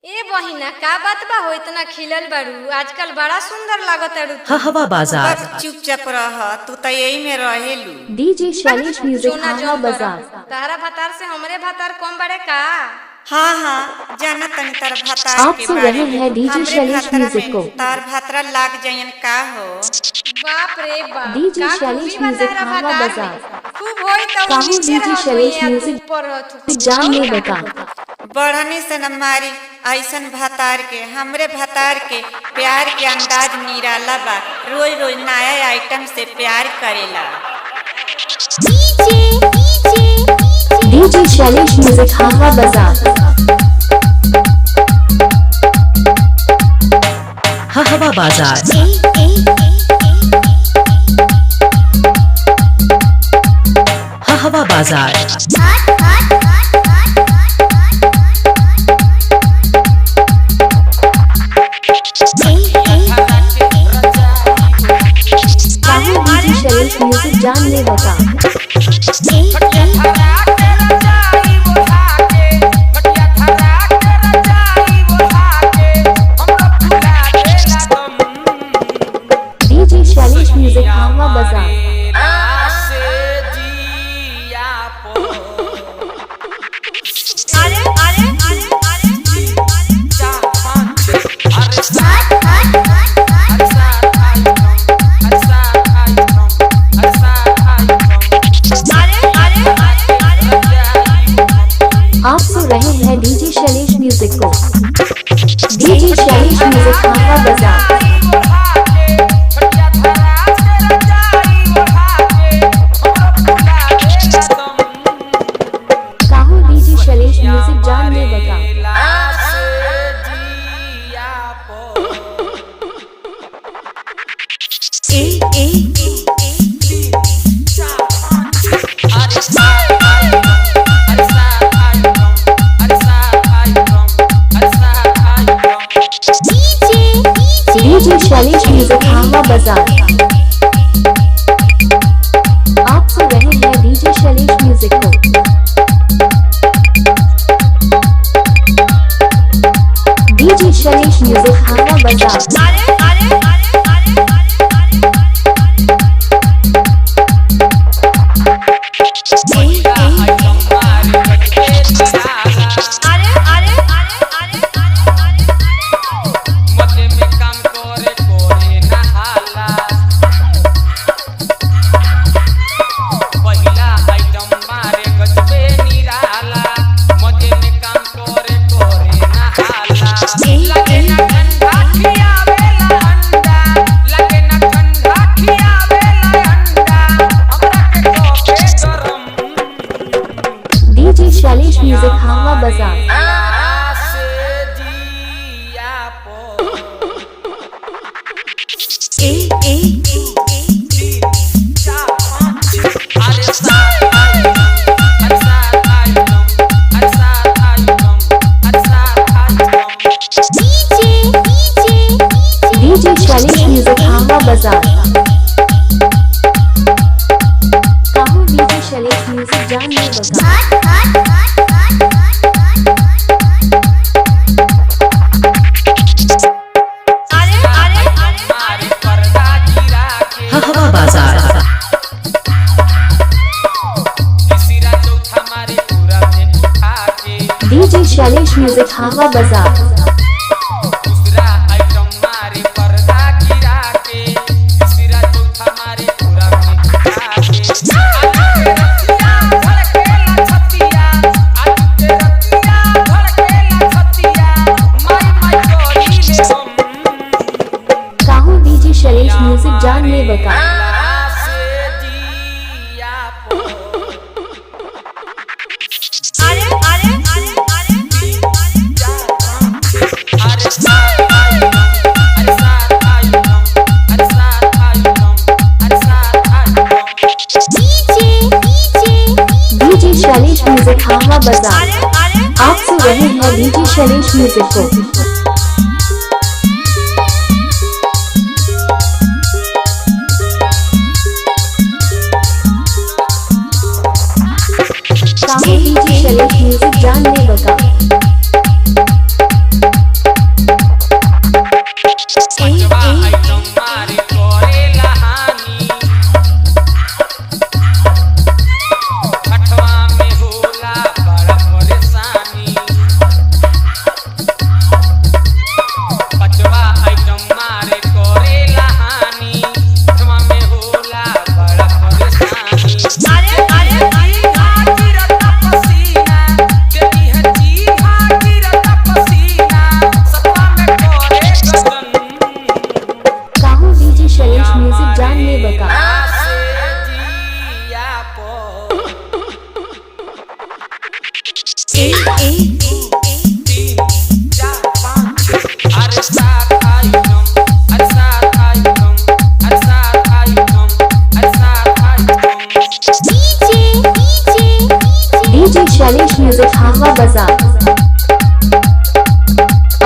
ए बहिना का बात बा हो इतना खिलल बारू आजकल बड़ा सुंदर लागत अड़ू हवा बाजार चुपचाप रह तू तो यही में रहेलू। डीजे शैलेश म्यूजिक हवा बाजार। तारा भतार से हमरे भतार कम बड़े का। हाँ हाँ जाना तनी तार भातार आप के सुन बारे रहे में। हैं डीजे हमरे शैलेश भातार म्यूजिक में को। तार भातरा लाग जायन का हो। बाप रे बाप डीजे का शैलेश खूबी म्यूजिक बतारा हवा भतार बाजार। में। खूब होई तो काहू नीचे डीजे रहत शैलेश हुई या म्यूजिक ऊपर रहत हुई। जान में बता बढ़नी से न मारी ऐसन भातार के हमरे भातार के प्यार के अंदाज निराला बा। रोज रोज नया आइटम से प्यार करेला। डीजे शैलेश म्यूजिक हवा बाजार। हवा बाजार हवा बाजार काहू डीजे शैलेश म्यूजिक जान में बता डीजे शैलेश म्यूजिक हवा बाजार। आप सुन रहे हैं डीजे शैलेश म्यूजिक को। डीजे शैलेश म्यूजिक हवा बाजार। काहू डीजे शैलेश म्यूजिक जान में बता डीजे शैलेश म्यूजिक हवा बाजार। आप सुन रहे हैं डीजे शैलेश म्यूजिक को। डीजे शैलेश म्यूजिक हवा बाजार। डीजे शैलेश म्यूजिक हवा बाजार। डीजे शैलेश म्यूजिक हवा बाजार। काहू डीजे शैलेश म्यूजिक जान में बता हवा बाजार डीजे शैलेश म्यूजिक हवा बाजार। काहू डीजे शैलेश म्यूजिक जान में बता डीजे शैलेश म्यूजिक हवा बाजार। आप सुन रहे हैं डीजे शैलेश म्यूजिक को। काहू डीजे शैलेश म्यूजिक जान में बता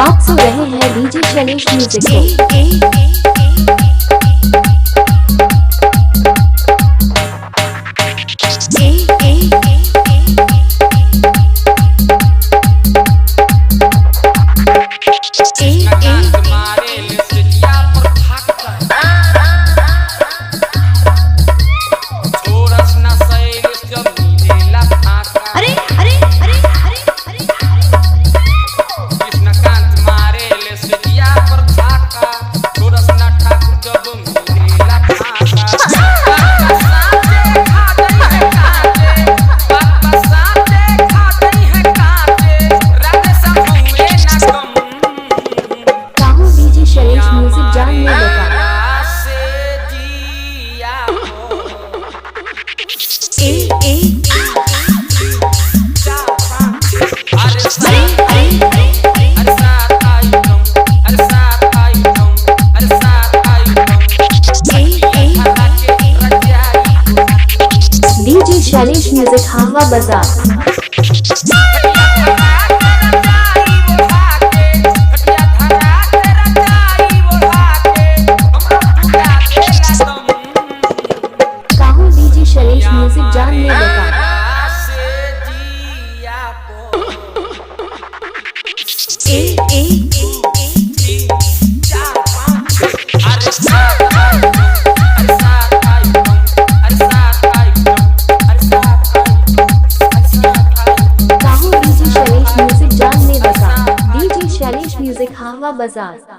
आप सुन रहे हैं डीजे शैलेश म्यूजिक को। डीजे शैलेश म्यूजिक हावा बाजार। काहू डीजे शैलेश म्यूजिक जानने लगा। म्यूजिक हावा बाजार।